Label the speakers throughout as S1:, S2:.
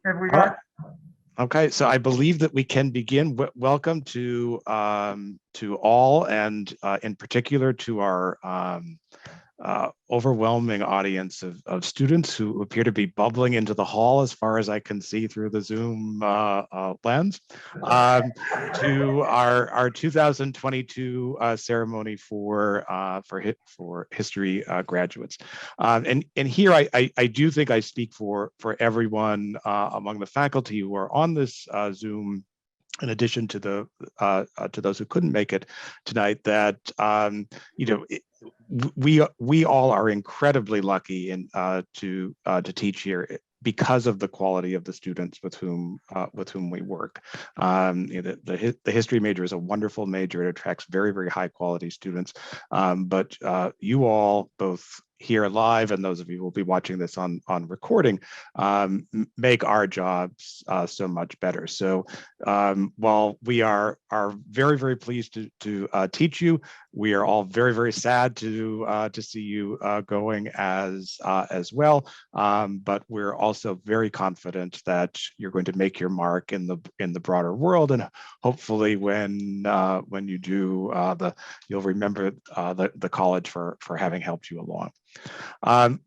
S1: Have we
S2: All right.
S1: got?
S2: Okay, so I believe that we can begin. Welcome to all, and in particular to our overwhelming audience of students who appear to be bubbling into the hall as far as I can see through the Zoom lens, to our 2022 ceremony for history graduates. And here I do think I speak for everyone among the faculty who are on this Zoom, in addition to to those who couldn't make it tonight, that you know we all are incredibly lucky to teach here because of the quality of the students with whom we work. The history major is a wonderful major. It attracts very high quality students, but you all, both here live and those of you who will be watching this on recording, make our jobs so much better. So while we are very pleased to teach you, we are all very sad to see you going as well. But we're also very confident that you're going to make your mark in the broader world, and hopefully when you do, you'll remember the college for having helped you along.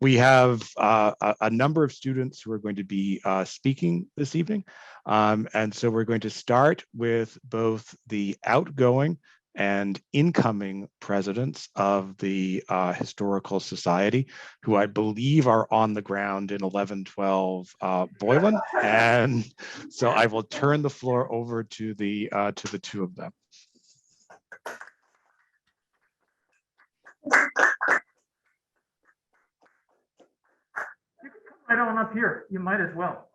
S2: We have a number of students who are going to be speaking this evening. And so we're going to start with both the outgoing and incoming presidents of the Historical Society, who I believe are on the ground in 1112 Boylan. And so I will turn the floor over to the two of them.
S1: Right on up here. You might as well.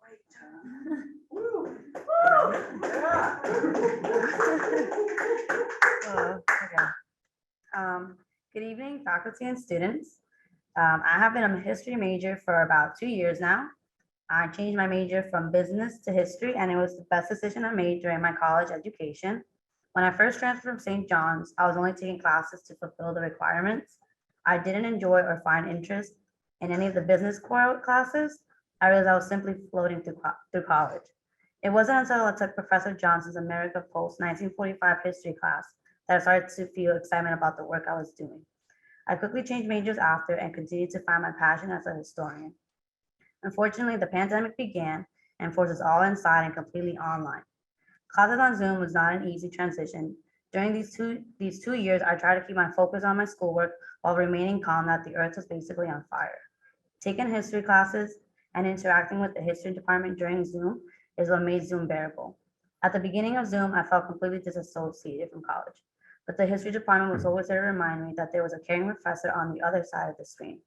S3: Good evening, faculty and students. I have been a history major for about 2 years now. I changed my major from business to history, and it was the best decision I made during my college education. When I first transferred from St. John's, I was only taking classes to fulfill the requirements. I didn't enjoy or find interest in any of the business core classes. I realized I was simply floating through college. It wasn't until I took Professor Johnson's America Post 1945 history class that I started to feel excitement about the work I was doing. I quickly changed majors after and continued to find my passion as a historian. Unfortunately, the pandemic began and forced us all inside and completely online. Classes on Zoom was not an easy transition. During these two years, I tried to keep my focus on my schoolwork while remaining calm that the earth was basically on fire. Taking history classes and interacting with the history department during Zoom is what made Zoom bearable. At the beginning of Zoom, I felt completely disassociated from college, but the history department was always there to remind me that there was a caring professor on the other side of the screen.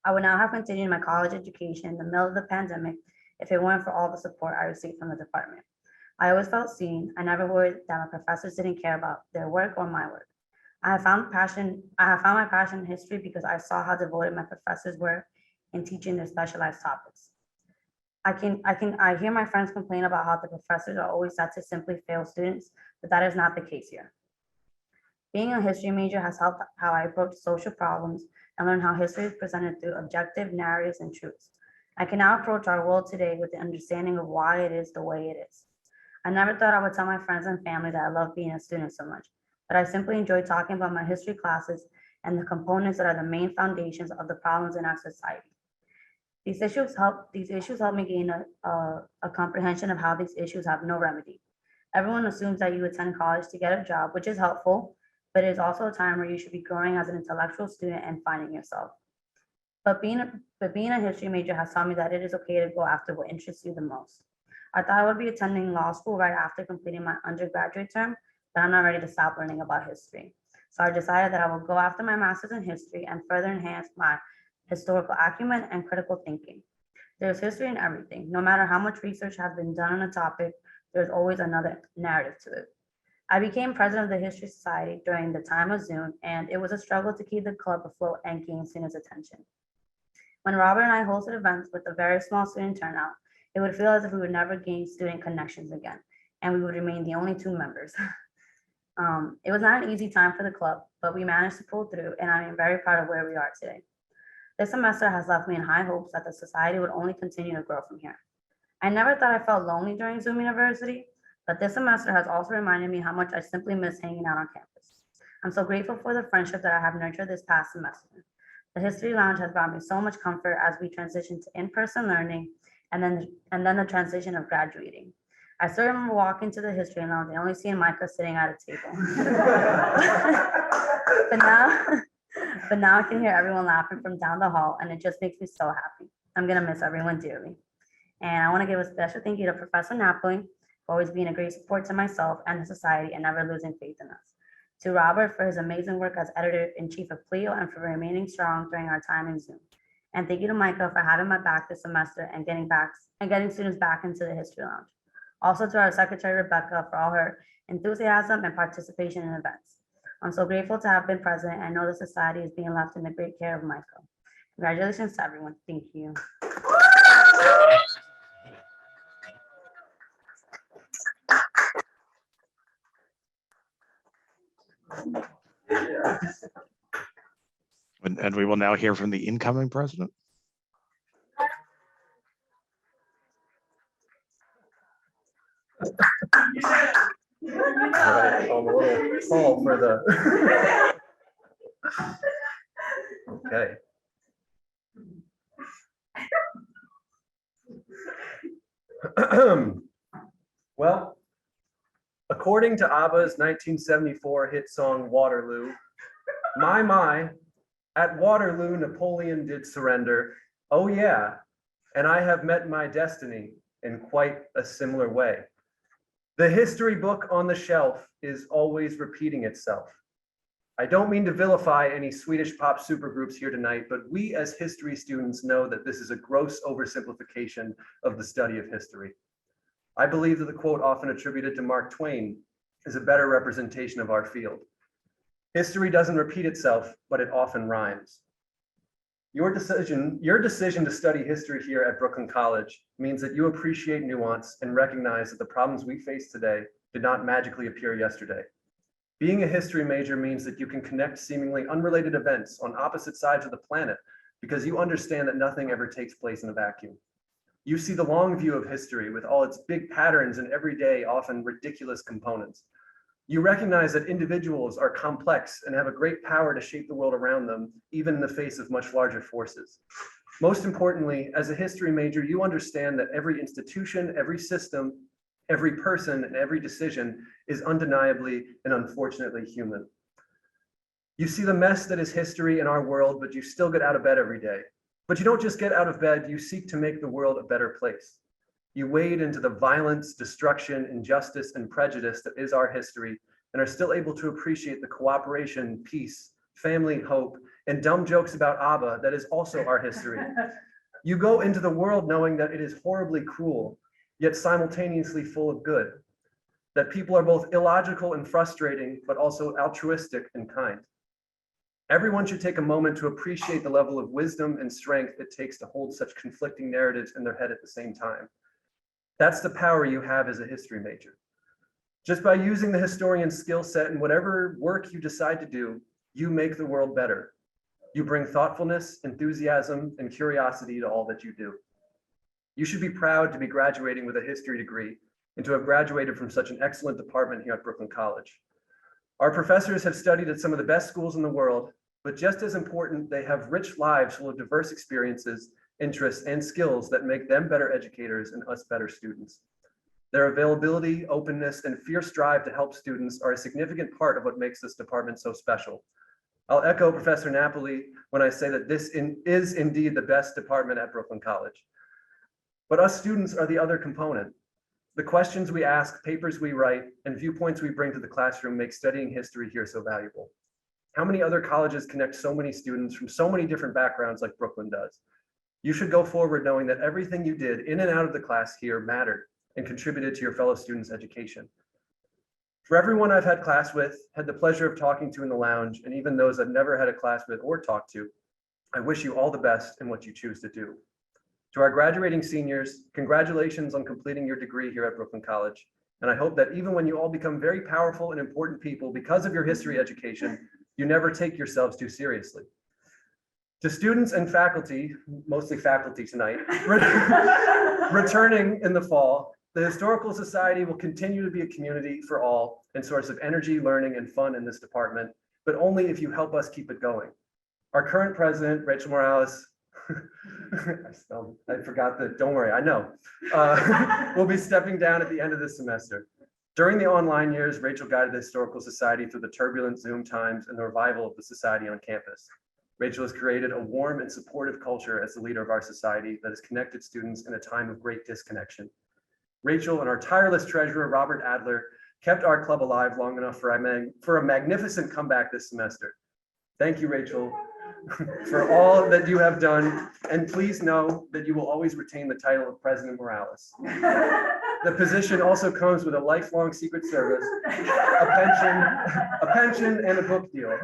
S3: I would not have continued my college education in the middle of the pandemic if it weren't for all the support I received from the department. I always felt seen. I never worried that my professors didn't care about their work or my work. I have found my passion in history because I saw how devoted my professors were in teaching their specialized topics. I hear my friends complain about how the professors are always set to simply fail students, but that is not the case here. Being a history major has helped how I approach social problems and learn how history is presented through objective narratives and truths. I can now approach our world today with the understanding of why it is the way it is. I never thought I would tell my friends and family that I love being a student so much, but I simply enjoy talking about my history classes and the components that are the main foundations of the problems in our society. These issues help me gain a comprehension of how these issues have no remedy. Everyone assumes that you attend college to get a job, which is helpful, but it is also a time where you should be growing as an intellectual student and finding yourself. But being a history major has taught me that it is okay to go after what interests you the most. I thought I would be attending law school right after completing my undergraduate term, but I'm not ready to stop learning about history. So I decided that I will go after my master's in history and further enhance my historical acumen and critical thinking. There's history in everything. No matter how much research has been done on a topic, there's always another narrative to it. I became president of the History Society during the time of Zoom, and it was a struggle to keep the club afloat and gain students' attention. When Robert and I hosted events with a very small student turnout, it would feel as if we would never gain student connections again, and we would remain the only two members. It was not an easy time for the club, but we managed to pull through, and I am very proud of where we are today. This semester has left me in high hopes that the society would only continue to grow from here. I never thought I felt lonely during Zoom University, but this semester has also reminded me how much I simply miss hanging out on campus. I'm so grateful for the friendship that I have nurtured this past semester. The History Lounge has brought me so much comfort as we transition to in-person learning and then the transition of graduating. I still remember walking to the History Lounge and only seeing Micah sitting at a table. but now I can hear everyone laughing from down the hall, and it just makes me so happy. I'm gonna miss everyone dearly. And I want to give a special thank you to Professor Napoli for always being a great support to myself and the society and never losing faith in us. To Robert for his amazing work as editor-in-chief of Clio and for remaining strong during our time in Zoom. And thank you to Micah for having my back this semester and getting students back into the History Lounge. Also to our secretary, Rebecca, for all her enthusiasm and participation in events. I'm so grateful to have been present and know the society is being left in the great care of Micah. Congratulations to everyone. Thank you.
S2: And we will now hear from the incoming president.
S4: All right, I'm a little tall for the. Okay. Well, according to ABBA's 1974 hit song Waterloo, my, at Waterloo, Napoleon did surrender. Oh yeah, and I have met my destiny in quite a similar way. The history book on the shelf is always repeating itself. I don't mean to vilify any Swedish pop supergroups here tonight, but we as history students know that this is a gross oversimplification of the study of history. I believe that the quote often attributed to Mark Twain is a better representation of our field. History doesn't repeat itself, but it often rhymes. Your decision to study history here at Brooklyn College means that you appreciate nuance and recognize that the problems we face today did not magically appear yesterday. Being a history major means that you can connect seemingly unrelated events on opposite sides of the planet because you understand that nothing ever takes place in a vacuum. You see the long view of history with all its big patterns and everyday, often ridiculous components. You recognize that individuals are complex and have a great power to shape the world around them, even in the face of much larger forces. Most importantly, as a history major, you understand that every institution, every system, every person, and every decision is undeniably and unfortunately human. You see the mess that is history in our world, but you still get out of bed every day. But you don't just get out of bed, you seek to make the world a better place. You wade into the violence, destruction, injustice, and prejudice that is our history and are still able to appreciate the cooperation, peace, family, hope, and dumb jokes about ABBA that is also our history. You go into the world knowing that it is horribly cruel, yet simultaneously full of good, that people are both illogical and frustrating, but also altruistic and kind. Everyone should take a moment to appreciate the level of wisdom and strength it takes to hold such conflicting narratives in their head at the same time. That's the power you have as a history major. Just by using the historian skill set in whatever work you decide to do, you make the world better. You bring thoughtfulness, enthusiasm, and curiosity to all that you do. You should be proud to be graduating with a history degree and to have graduated from such an excellent department here at Brooklyn College. Our professors have studied at some of the best schools in the world, but just as important, they have rich lives full of diverse experiences, interests, and skills that make them better educators and us better students. Their availability, openness, and fierce drive to help students are a significant part of what makes this department so special. I'll echo Professor Napoli when I say that this is indeed the best department at Brooklyn College. But us students are the other component. The questions we ask, papers we write, and viewpoints we bring to the classroom make studying history here so valuable. How many other colleges connect so many students from so many different backgrounds like Brooklyn does? You should go forward knowing that everything you did in and out of the class here mattered and contributed to your fellow students' education. For everyone I've had class with, had the pleasure of talking to in the lounge, and even those I've never had a class with or talked to, I wish you all the best in what you choose to do. To our graduating seniors, congratulations on completing your degree here at Brooklyn College. And I hope that even when you all become very powerful and important people because of your history education, you never take yourselves too seriously. To students and faculty, mostly faculty tonight, returning in the fall, the Historical Society will continue to be a community for all and source of energy, learning, and fun in this department, but only if you help us keep it going. Our current president, Rachel Morales, I forgot that, don't worry, I know, will be stepping down at the end of this semester. During the online years, Rachel guided the Historical Society through the turbulent Zoom times and the revival of the society on campus. Rachel has created a warm and supportive culture as the leader of our society that has connected students in a time of great disconnection. Rachel and our tireless treasurer, Robert Adler, kept our club alive long enough for a magnificent comeback this semester. Thank you, Rachel, for all that you have done, and please know that you will always retain the title of President Morales. The position also comes with a lifelong Secret Service, a pension, and a book deal.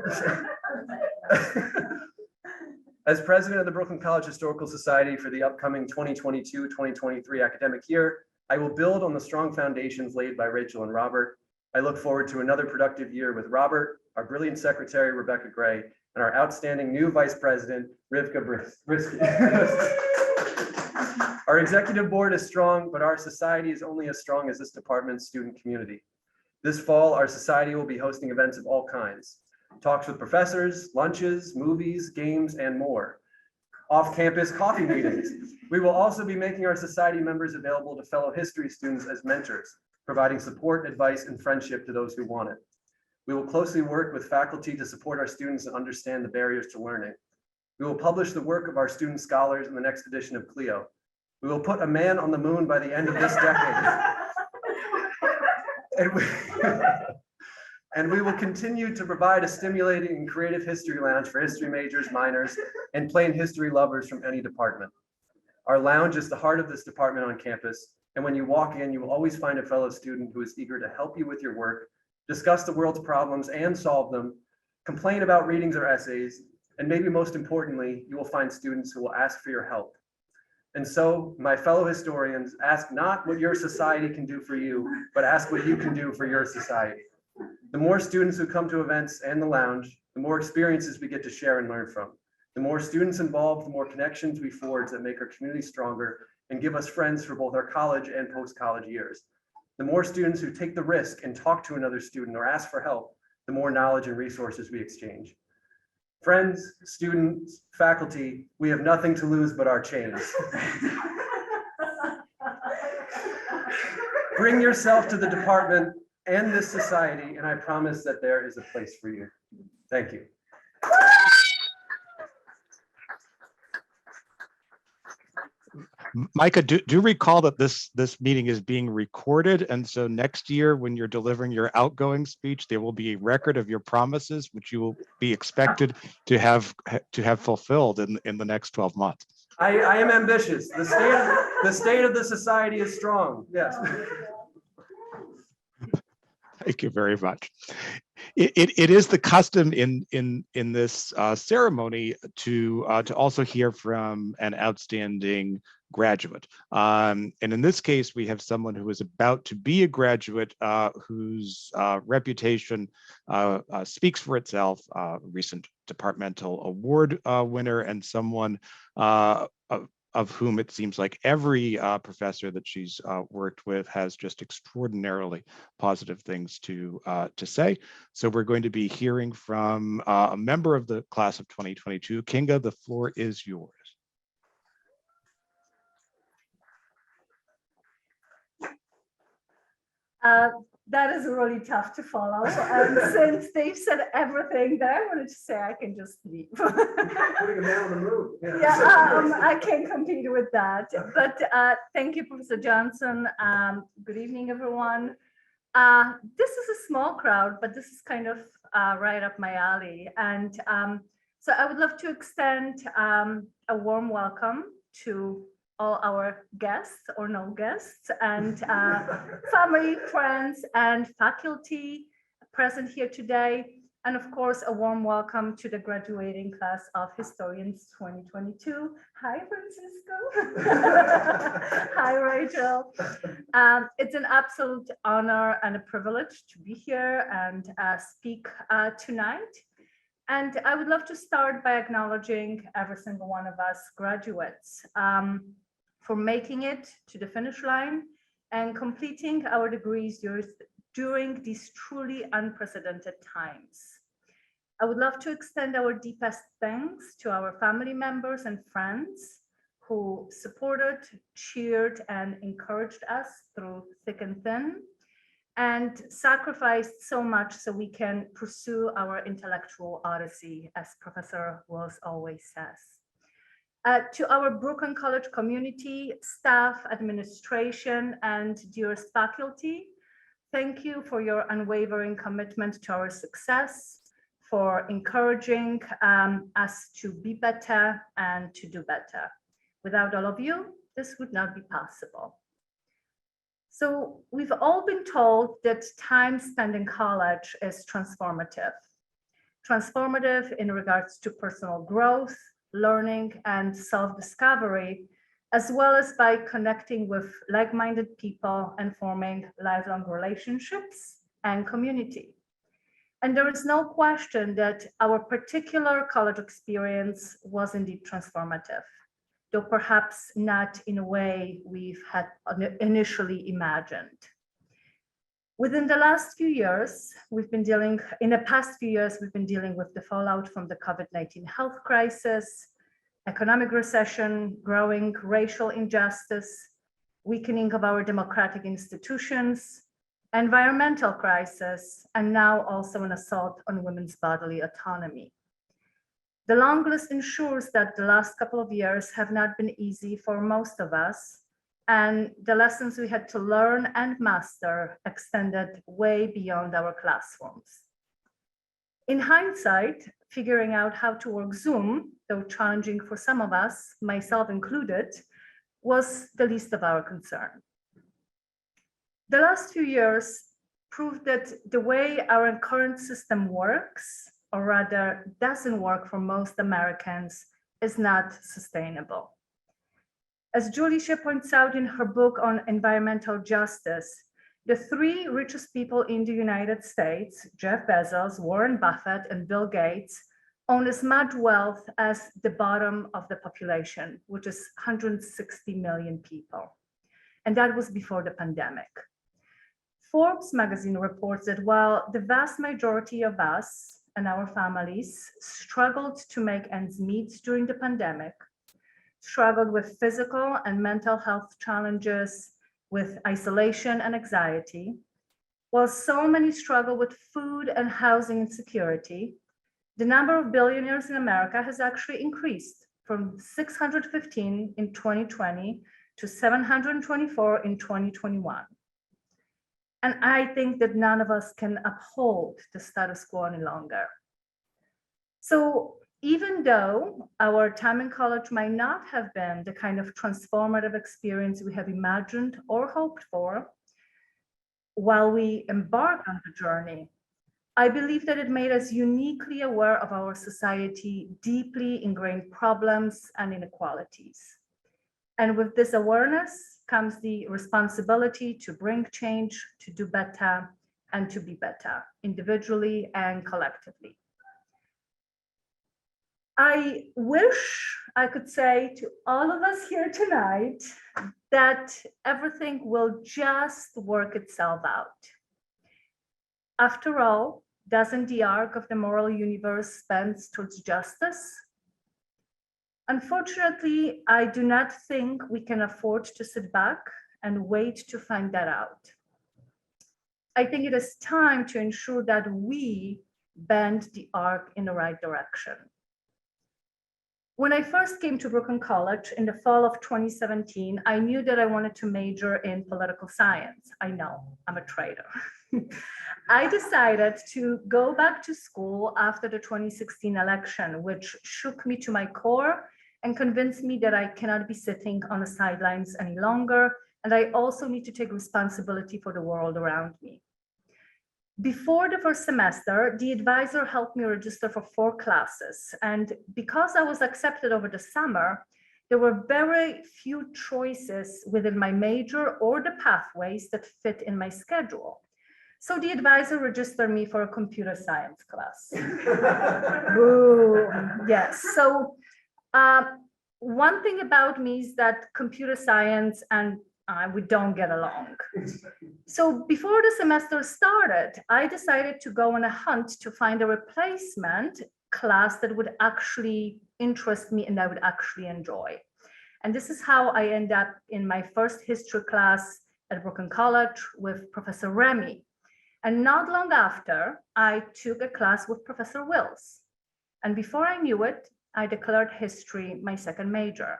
S4: As president of the Brooklyn College Historical Society for the upcoming 2022-2023 academic year, I will build on the strong foundations laid by Rachel and Robert. I look forward to another productive year with Robert, our brilliant secretary, Rebecca Gray, and our outstanding new vice president, Rivka Brisky. Our executive board is strong, but our society is only as strong as this department's student community. This fall, our society will be hosting events of all kinds. Talks with professors, lunches, movies, games, and more. Off-campus coffee meetings. We will also be making our society members available to fellow history students as mentors, providing support, advice, and friendship to those who want it. We will closely work with faculty to support our students and understand the barriers to learning. We will publish the work of our student scholars in the next edition of Clio. We will put a man on the moon by the end of this decade. And we will continue to provide a stimulating and creative history lounge for history majors, minors, and plain history lovers from any department. Our lounge is the heart of this department on campus, and when you walk in, you will always find a fellow student who is eager to help you with your work, discuss the world's problems and solve them, complain about readings or essays, and maybe most importantly, you will find students who will ask for your help. And so, my fellow historians, ask not what your society can do for you, but ask what you can do for your society. The more students who come to events and the lounge, the more experiences we get to share and learn from. The more students involved, the more connections we forge that make our community stronger and give us friends for both our college and post-college years. The more students who take the risk and talk to another student or ask for help, the more knowledge and resources we exchange. Friends, students, faculty, we have nothing to lose but our chains. Bring yourself to the department and this society, and I promise that there is a place for you. Thank you.
S2: Micah, do recall that this meeting is being recorded, and so next year when you're delivering your outgoing speech, there will be a record of your promises, which you will be expected to have fulfilled in the next 12 months.
S4: I am ambitious. The state of the society is strong. Yes.
S2: Thank you very much. It is the custom in this ceremony to also hear from an outstanding graduate. And in this case, we have someone who is about to be a graduate whose reputation speaks for itself, recent departmental award winner, and someone of whom it seems like every professor that she's worked with has just extraordinarily positive things to say. So we're going to be hearing from a member of the class of 2022. Kinga, the floor is yours.
S5: That is really tough to follow. And since they've said everything that I wanted to say, I can just leave.
S4: Putting a man on the moon.
S5: Yeah, I can't compete with that. But thank you, Professor Johnson. Good evening, everyone. This is a small crowd, but this is kind of right up my alley. And so I would love to extend a warm welcome to all our guests or no guests and family, friends, and faculty present here today. And of course, a warm welcome to the graduating class of Historians 2022. Hi, Francisco. Hi, Rachel. It's an absolute honor and a privilege to be here and speak tonight. And I would love to start by acknowledging every single one of us graduates for making it to the finish line and completing our degrees during these truly unprecedented times. I would love to extend our deepest thanks to our family members and friends who supported, cheered, and encouraged us through thick and thin, and sacrificed so much so we can pursue our intellectual odyssey, as Professor Willis always says. To our Brooklyn College community, staff, administration, and dearest faculty, thank you for your unwavering commitment to our success, for encouraging us to be better and to do better. Without all of you, this would not be possible. So we've all been told that time spent in college is transformative. Transformative in regards to personal growth, learning, and self-discovery, as well as by connecting with like-minded people and forming lifelong relationships and community. And there is no question that our particular college experience was indeed transformative, though perhaps not in a way we've had initially imagined. In the past few years, we've been dealing with the fallout from the COVID-19 health crisis, economic recession, growing racial injustice, weakening of our democratic institutions, environmental crisis, and now also an assault on women's bodily autonomy. The long list ensures that the last couple of years have not been easy for most of us, and the lessons we had to learn and master extended way beyond our classrooms. In hindsight, figuring out how to work Zoom, though challenging for some of us, myself included, was the least of our concern. The last few years proved that the way our current system works, or rather doesn't work for most Americans, is not sustainable. As Julie points out in her book on environmental justice, the three richest people in the United States, Jeff Bezos, Warren Buffett, and Bill Gates, own as much wealth as the bottom of the population, which is 160 million people. And that was before the pandemic. Forbes magazine reports that while the vast majority of us and our families struggled to make ends meet during the pandemic, struggled with physical and mental health challenges, with isolation and anxiety, while so many struggle with food and housing insecurity, the number of billionaires in America has actually increased from 615 in 2020 to 724 in 2021. And I think that none of us can uphold the status quo any longer. So even though our time in college might not have been the kind of transformative experience we have imagined or hoped for, while we embark on the journey, I believe that it made us uniquely aware of our society deeply ingrained problems and inequalities. And with this awareness comes the responsibility to bring change, to do better, and to be better, individually and collectively. I wish I could say to all of us here tonight that everything will just work itself out. After all, doesn't the arc of the moral universe bend towards justice? Unfortunately, I do not think we can afford to sit back and wait to find that out. I think it is time to ensure that we bend the arc in the right direction. When I first came to Brooklyn College in the fall of 2017, I knew that I wanted to major in political science. I know, I'm a traitor. I decided to go back to school after the 2016 election, which shook me to my core and convinced me that I cannot be sitting on the sidelines any longer, and I also need to take responsibility for the world around me. Before the first semester, the advisor helped me register for 4 classes, and because I was accepted over the summer, there were very few choices within my major or the pathways that fit in my schedule. So the advisor registered me for a computer science class. Ooh, yes. So one thing about me is that computer science and we don't get along. So before the semester started, I decided to go on a hunt to find a replacement class that would actually interest me and I would actually enjoy. And this is how I end up in my first history class at Brooklyn College with Professor Remy. And not long after, I took a class with Professor Willis. And before I knew it, I declared history my second major.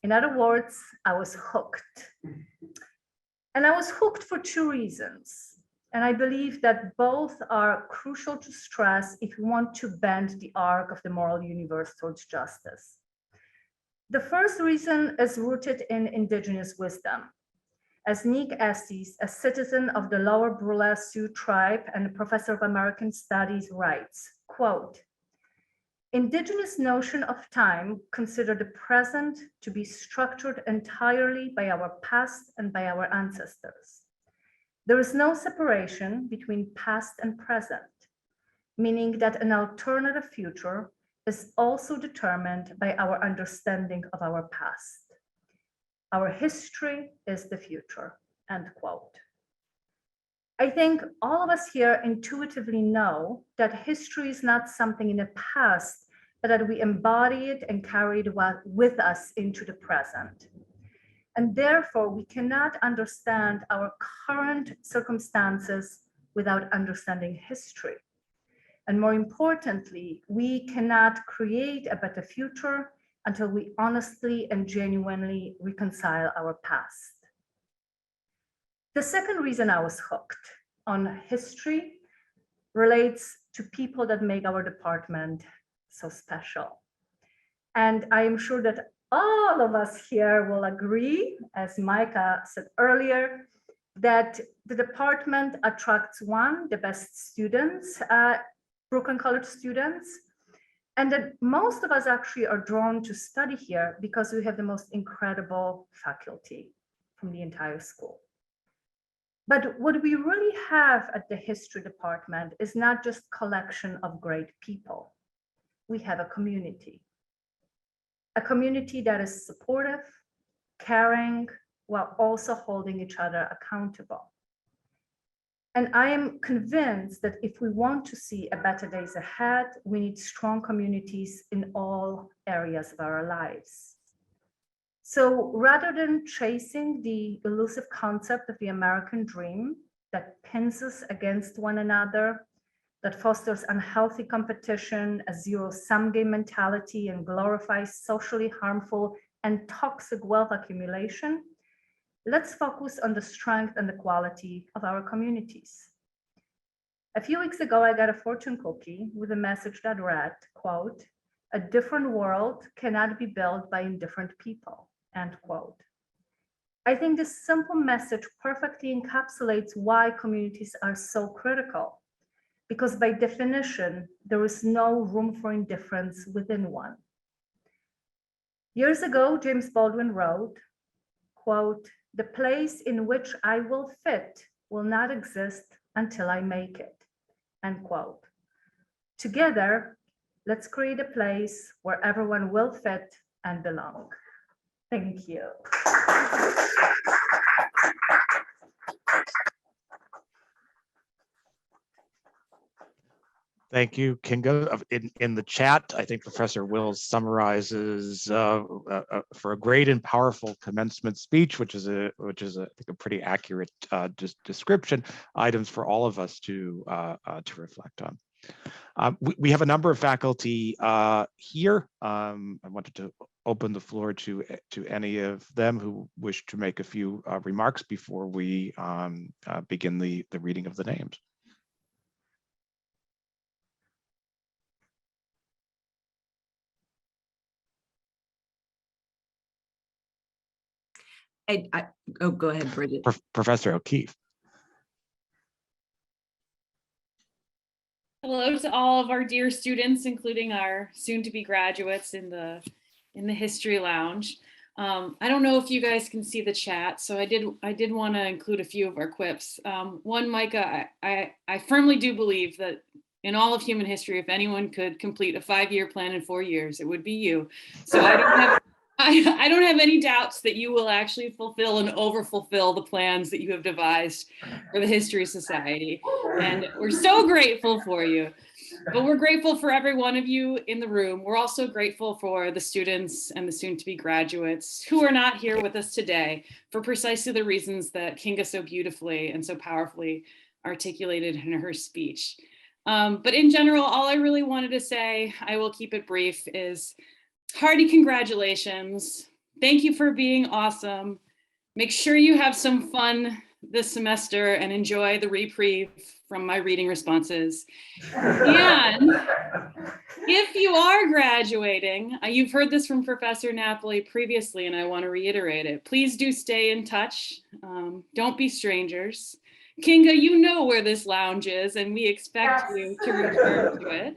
S5: In other words, I was hooked. And I was hooked for two reasons. And I believe that both are crucial to stress if we want to bend the arc of the moral universe towards justice. The first reason is rooted in Indigenous wisdom. As Nick Estes, a citizen of the Lower Brule Sioux tribe and a professor of American Studies, writes, quote, Indigenous notion of time consider the present to be structured entirely by our past and by our ancestors. There is no separation between past and present, meaning that an alternative future is also determined by our understanding of our past. Our history is the future, end quote. I think all of us here intuitively know that history is not something in the past, but that we embody it and carry it with us into the present. And therefore, we cannot understand our current circumstances without understanding history. And more importantly, we cannot create a better future until we honestly and genuinely reconcile our past. The second reason I was hooked on history relates to people that make our department so special. And I am sure that all of us here will agree, as Micah said earlier, that the department attracts the best students, Brooklyn College students, and that most of us actually are drawn to study here because we have the most incredible faculty from the entire school. But what we really have at the history department is not just a collection of great people. We have a community that is supportive, caring, while also holding each other accountable. And I am convinced that if we want to see a better days ahead, we need strong communities in all areas of our lives. So rather than chasing the elusive concept of the American dream that pins us against one another, that fosters unhealthy competition, a zero-sum game mentality, and glorifies socially harmful and toxic wealth accumulation, let's focus on the strength and the quality of our communities. A few weeks ago, I got a fortune cookie with a message that read, quote, "A different world cannot be built by indifferent people," end quote. I think this simple message perfectly encapsulates why communities are so critical, because by definition, there is no room for indifference within one. Years ago, James Baldwin wrote, quote, "The place in which I will fit will not exist until I make it," end quote. Together, let's create a place where everyone will fit and belong. Thank you.
S2: Thank you, Kinga. In the chat, I think Professor Wills summarizes for a great and powerful commencement speech, which is I think a pretty accurate description, items for all of us to reflect on. We have a number of faculty here. I wanted to open the floor to any of them who wish to make a few remarks before we begin the reading of the names.
S6: Oh, go ahead, Bridget.
S2: Professor O'Keefe.
S7: Hello to all of our dear students, including our soon-to-be graduates in the History Lounge. I don't know if you guys can see the chat, so I did want to include a few of our quips. One, Micah, I firmly do believe that in all of human history, if anyone could complete a 5-year plan in 4 years, it would be you. So I don't have any doubts that you will actually fulfill and overfulfill the plans that you have devised for the History Society. And we're so grateful for you. But we're grateful for every one of you in the room. We're also grateful for the students and the soon-to-be graduates who are not here with us today for precisely the reasons that Kinga so beautifully and so powerfully articulated in her speech. But in general, all I really wanted to say, I will keep it brief, is hearty congratulations. Thank you for being awesome. Make sure you have some fun this semester and enjoy the reprieve from my reading responses. And if you are graduating, you've heard this from Professor Napoli previously, and I want to reiterate it. Please do stay in touch. Don't be strangers. Kinga, you know where this lounge is, and we expect you to return to it.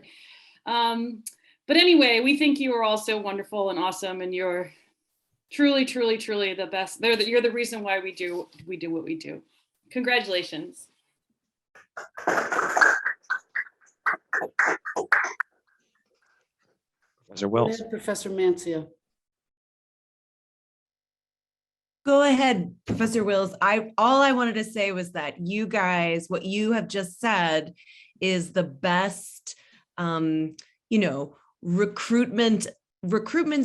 S7: But anyway, we think you are also wonderful and awesome, and you're truly, truly, truly the best. You're the reason why we do what we do. Congratulations.
S2: Professor Wills.
S8: Professor Mancia.
S6: Go ahead, Professor Wills. All I wanted to say was that you guys, what you have just said is the best, recruitment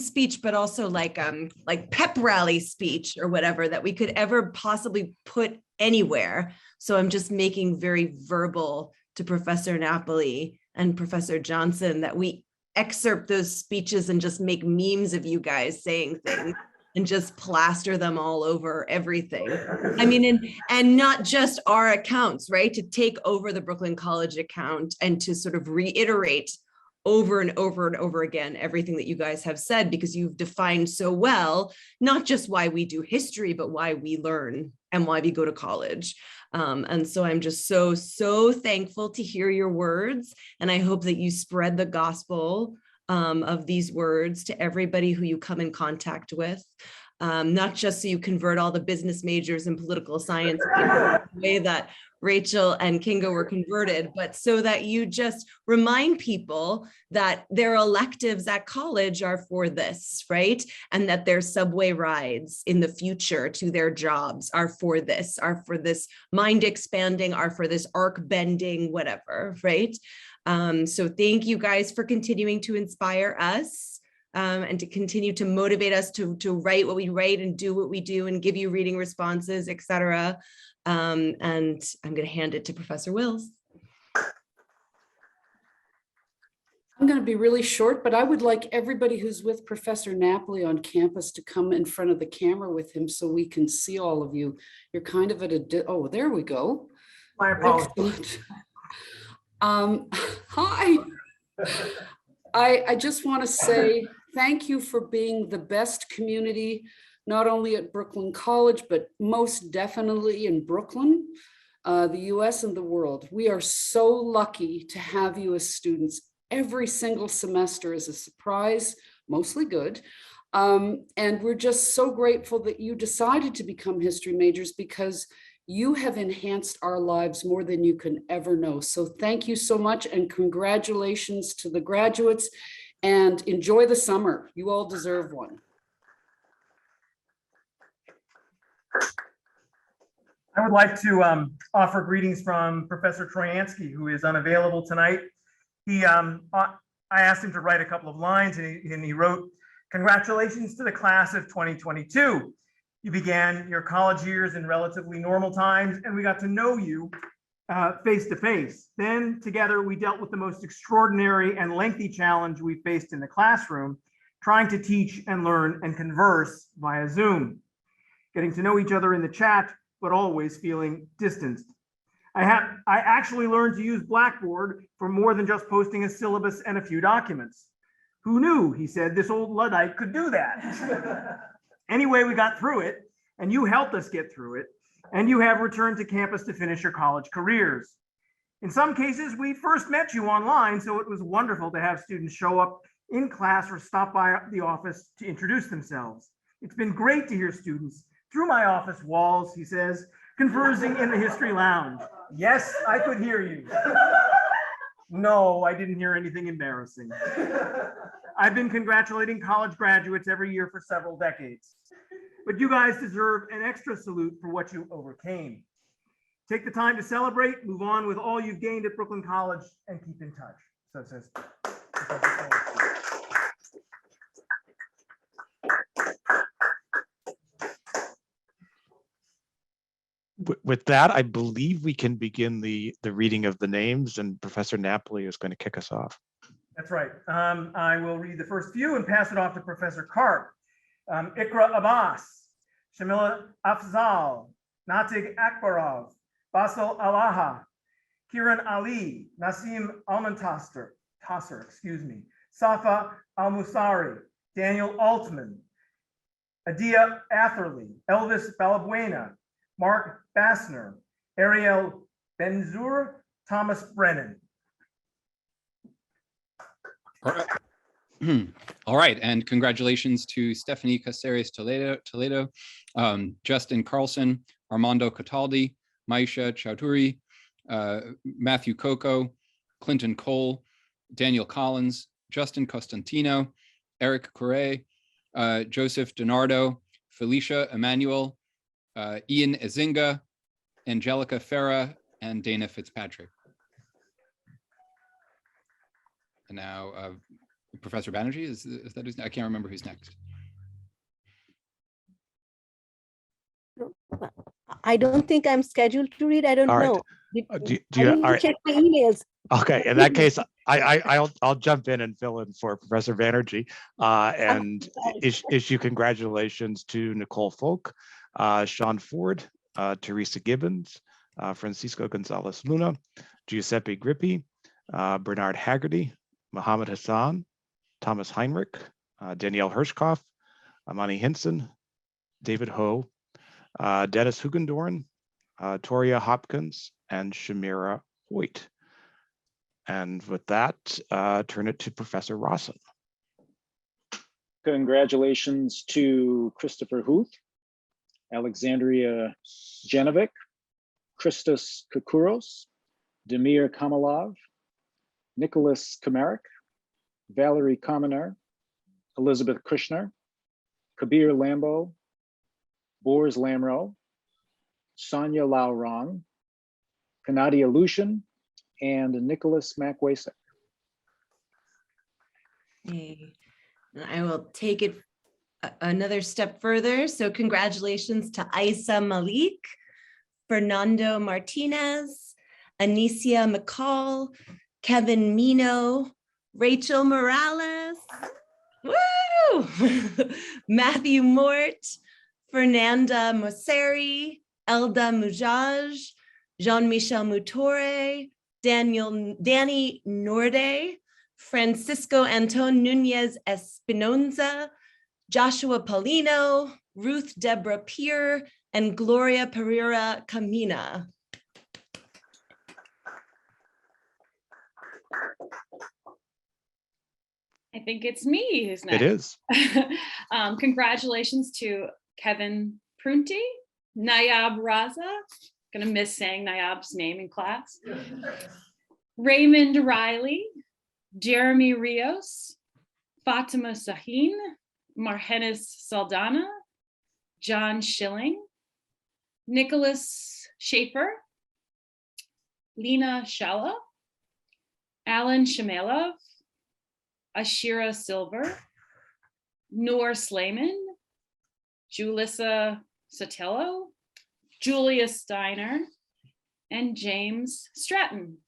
S6: speech, but also like pep rally speech or whatever that we could ever possibly put anywhere. So I'm just making very verbal to Professor Napoli and Professor Johnson that we excerpt those speeches and just make memes of you guys saying things and just plaster them all over everything. I mean, and not just our accounts, right? To take over the Brooklyn College account and to sort of reiterate over and over and over again everything that you guys have said, because you've defined so well, not just why we do history, but why we learn and why we go to college. And so I'm just so thankful to hear your words. And I hope that you spread the gospel of these words to everybody who you come in contact with. Not just so you convert all the business majors and political science people the way that Rachel and Kinga were converted, but so that you just remind people that their electives at college are for this, right? And that their subway rides in the future to their jobs are for this mind expanding, are for this arc bending, whatever, right? So thank you guys for continuing to inspire us. And to continue to motivate us to write what we write and do what we do and give you reading responses, et cetera. And I'm going to hand it to Professor Wills.
S8: I'm going to be really short, but I would like everybody who's with Professor Napoli on campus to come in front of the camera with him so we can see all of you. You're kind of at oh, there we go.
S1: My apologies.
S8: Hi. I just want to say thank you for being the best community, not only at Brooklyn College, but most definitely in Brooklyn, the US and the world. We are so lucky to have you as students. Every single semester is a surprise, mostly good. And we're just so grateful that you decided to become history majors, because you have enhanced our lives more than you can ever know. So thank you so much, and congratulations to the graduates, and enjoy the summer. You all deserve one.
S1: I would like to offer greetings from Professor Troyansky, who is unavailable tonight. I asked him to write a couple of lines, and he wrote, "Congratulations to the class of 2022. You began your college years in relatively normal times, and we got to know you face to face. Then together we dealt with the most extraordinary and lengthy challenge we faced in the classroom, trying to teach and learn and converse via Zoom, getting to know each other in the chat, but always feeling distanced. I actually learned to use Blackboard for more than just posting a syllabus and a few documents. Who knew," he said, "this old Luddite could do that." Anyway, we got through it, and you helped us get through it, and you have returned to campus to finish your college careers. In some cases, we first met you online, so it was wonderful to have students show up in class or stop by the office to introduce themselves. It's been great to hear students through my office walls, he says, conversing in the history lounge. Yes, I could hear you. No, I didn't hear anything embarrassing. I've been congratulating college graduates every year for several decades. But you guys deserve an extra salute for what you overcame. Take the time to celebrate, move on with all you've gained at Brooklyn College, and keep in touch. So it says.
S2: With that, I believe we can begin the reading of the names, and Professor Napoli is going to kick us off.
S1: That's right. I will read the first few and pass it off to Professor Karp. Ikra Abbas, Shamila Afzal, Natig Akbarov, Basel Alaha, Kiran Ali, Nasim Almantasser, Safa Al-Musari, Daniel Altman, Adia Atherley, Elvis Balabuena, Mark Bassner, Ariel Benzur, Thomas Brennan.
S9: All right, and congratulations to Stephanie Caceres Toledo, Justin Carlson, Armando Cataldi, Maisha Chowdhury, Matthew Coco, Clinton Cole, Daniel Collins, Justin Costantino, Eric Correa, Joseph Donardo, Felicia Emmanuel, Ian Ezinga, Angelica Farah, and Dana Fitzpatrick. And now Professor Banerjee, is that who's, I can't remember who's next.
S10: I don't think I'm scheduled to read. I don't
S2: All right.
S10: know.
S2: Do
S10: I
S2: you,
S10: didn't
S2: all right.
S10: check my emails.
S2: Okay, in that case, I'll jump in and fill in for Professor Banerjee and issue congratulations to Nicole Folk, Sean Ford, Teresa Gibbons, Francisco Gonzalez Luna, Giuseppe Grippi, Bernard Haggerty, Mohammed Hassan, Thomas Heinrich, Danielle Hirschkoff, Amani Hinson, David Ho, Dennis Hugendorn, Toria Hopkins, and Shamira Hoyt. And with that, turn it to Professor Rosen.
S11: Congratulations to Christopher Huth, Alexandria Janovic, Christos Koukouros, Demir Kamalov, Nicholas Kamarik, Valerie Kamener, Elizabeth Kushner, Kabir Lambo, Boris Lamro, Sonia Laurong, Kanadia Lushin, and Nicholas Macwasek.
S6: Okay. I will take it another step further. So congratulations to Isa Malik, Fernando Martinez, Anicia McCall, Kevin Mino, Rachel Morales, woo! Matthew Mort, Fernanda Mosseri, Elda Mujaj, Jean-Michel Mutore, Danny Norde, Francisco Anton Nunez Espinoza, Joshua Paulino, Ruth Deborah Peer, and Gloria Pereira Camina.
S7: I think it's me who's next.
S2: It is.
S7: Congratulations to Kevin Prunty, Nayab Raza, gonna miss saying Nayab's name in class, Raymond Riley, Jeremy Rios, Fatima Sahin, Marhenis Saldana, John Schilling, Nicholas Schaefer, Lena Shala, Alan Shamelov, Ashira Silver, Noor Slayman, Julissa Sotelo, Julia Steiner, and James Stratton.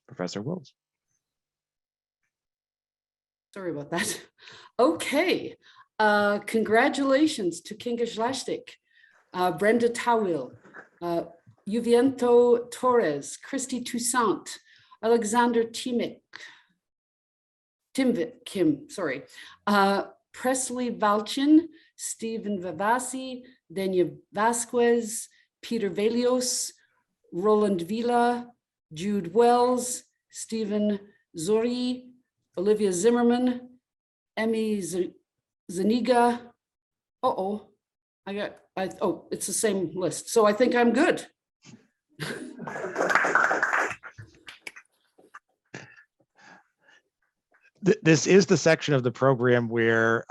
S2: Professor Wills.
S8: Sorry about that. Okay. Congratulations to Kinga Schlastik, Brenda Tawil, Yuviento Torres, Christy Toussaint, Alexander Timvik, Presley Valchin, Stephen Vavasi, Dania Vasquez, Peter Velios, Roland Villa, Jude Wells, Stephen Zori, Olivia Zimmerman, Emmy Zaniga. Uh-oh, oh, it's the same list. So I think I'm good.
S2: This is the section of the program where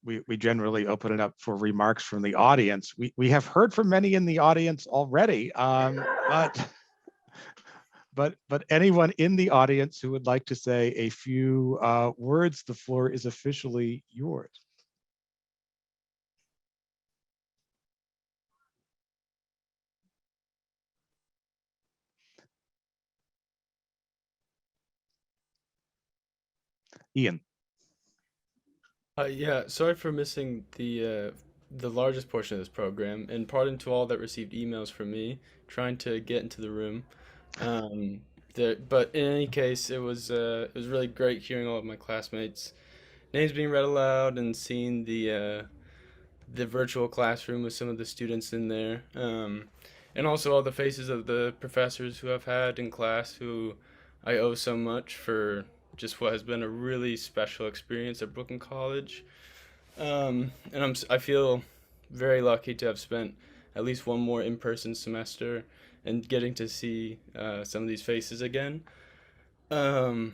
S2: we generally open it up for remarks from the audience. We have heard from many in the audience already, but anyone in the audience who would like to say a few words, the floor is officially yours. Ian.
S12: Yeah, sorry for missing the largest portion of this program, and pardon to all that received emails from me trying to get into the room. But in any case, it was really great hearing all of my classmates' names being read aloud and seeing the virtual classroom with some of the students in there, and also all the faces of the professors who I've had in class who I owe so much for just what has been a really special experience at Brooklyn College. And I feel very lucky to have spent at least one more in-person semester and getting to see some of these faces again. But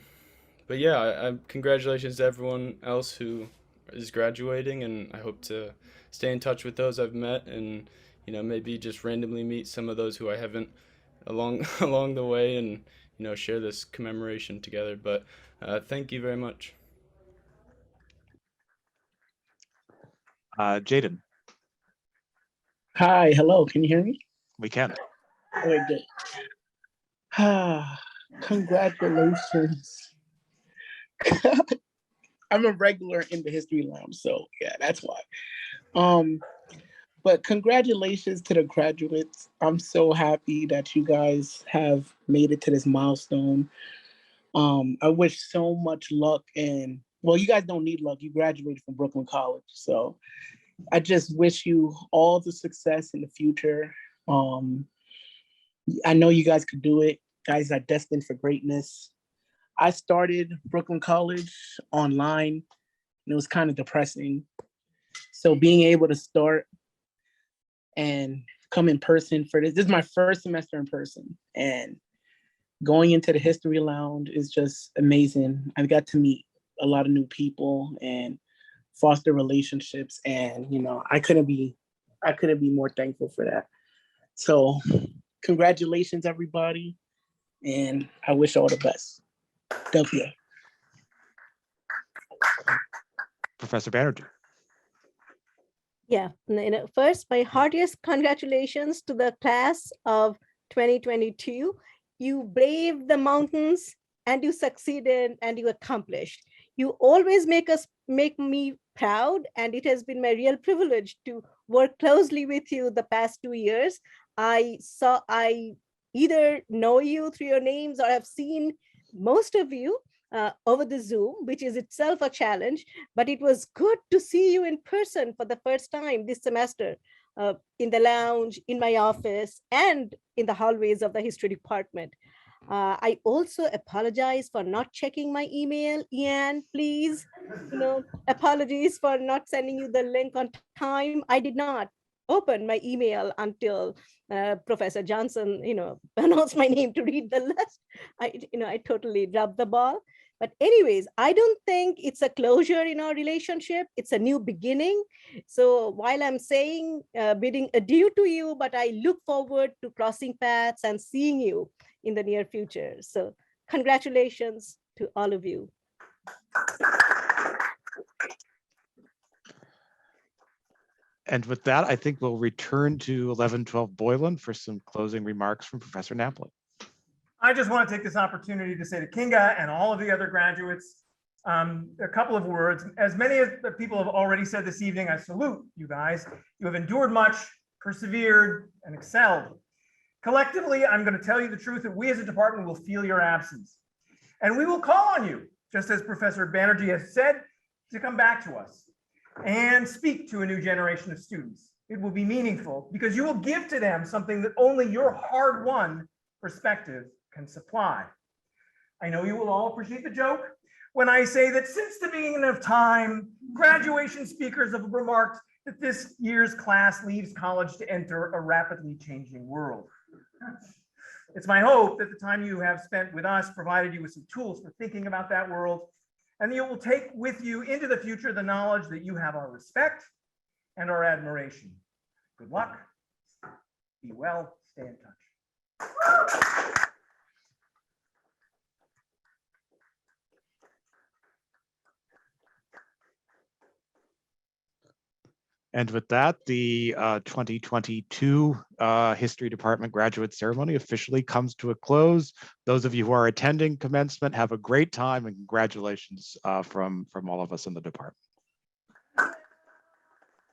S12: yeah, congratulations to everyone else who is graduating, and I hope to stay in touch with those I've met, and maybe just randomly meet some of those who I haven't along the way, and share this commemoration together. But thank you very much.
S2: Jaden.
S13: Hi, hello, can you hear me?
S2: We can.
S13: Okay, good. Congratulations. I'm a regular in the history lounge, so yeah, that's why. But congratulations to the graduates. I'm so happy that you guys have made it to this milestone. I wish so much luck, and well, you guys don't need luck. You graduated from Brooklyn College, so I just wish you all the success in the future. I know you guys could do it. Guys are destined for greatness. I started Brooklyn College online, and it was kind of depressing. So being able to start and come in person for this is my first semester in person, and going into the history lounge is just amazing. I got to meet a lot of new people and foster relationships, and I couldn't be more thankful for that. So congratulations, everybody, and I wish all the best. W.
S2: Professor Banerjee.
S10: Yeah, first, my heartiest congratulations to the class of 2022. You braved the mountains and you succeeded and you accomplished. You always make me proud, and it has been my real privilege to work closely with you the past 2 years. I either know you through your names or have seen most of you over the Zoom, which is itself a challenge, but it was good to see you in person for the first time this semester, in the lounge, in my office, and in the hallways of the history department. I also apologize for not checking my email. Ian, please, apologies for not sending you the link on time. I did not open my email until Professor Johnson, announced my name to read the list. I totally dropped the ball. But anyways, I don't think it's a closure in our relationship. It's a new beginning. So while I'm saying bidding adieu to you, but I look forward to crossing paths and seeing you in the near future. So congratulations to all of you.
S2: And with that, I think we'll return to 1112 Boylan for some closing remarks from Professor Napoli.
S1: I just want to take this opportunity to say to Kinga and all of the other graduates, a couple of words. As many of the people have already said this evening, I salute you guys. You have endured much, persevered, and excelled. Collectively, I'm going to tell you the truth that we as a department will feel your absence. And we will call on you, just as Professor Banerjee has said, to come back to us and speak to a new generation of students. It will be meaningful because you will give to them something that only your hard-won perspective can supply. I know you will all appreciate the joke when I say that since the beginning of time, graduation speakers have remarked that this year's class leaves college to enter a rapidly changing world. It's my hope that the time you have spent with us provided you with some tools for thinking about that world, and you will take with you into the future the knowledge that you have our respect and our admiration. Good luck, be well, stay in touch.
S2: And with that, the 2022 History Department graduate ceremony officially comes to a close. Those of you who are attending commencement, have a great time, and congratulations from all of us in the department.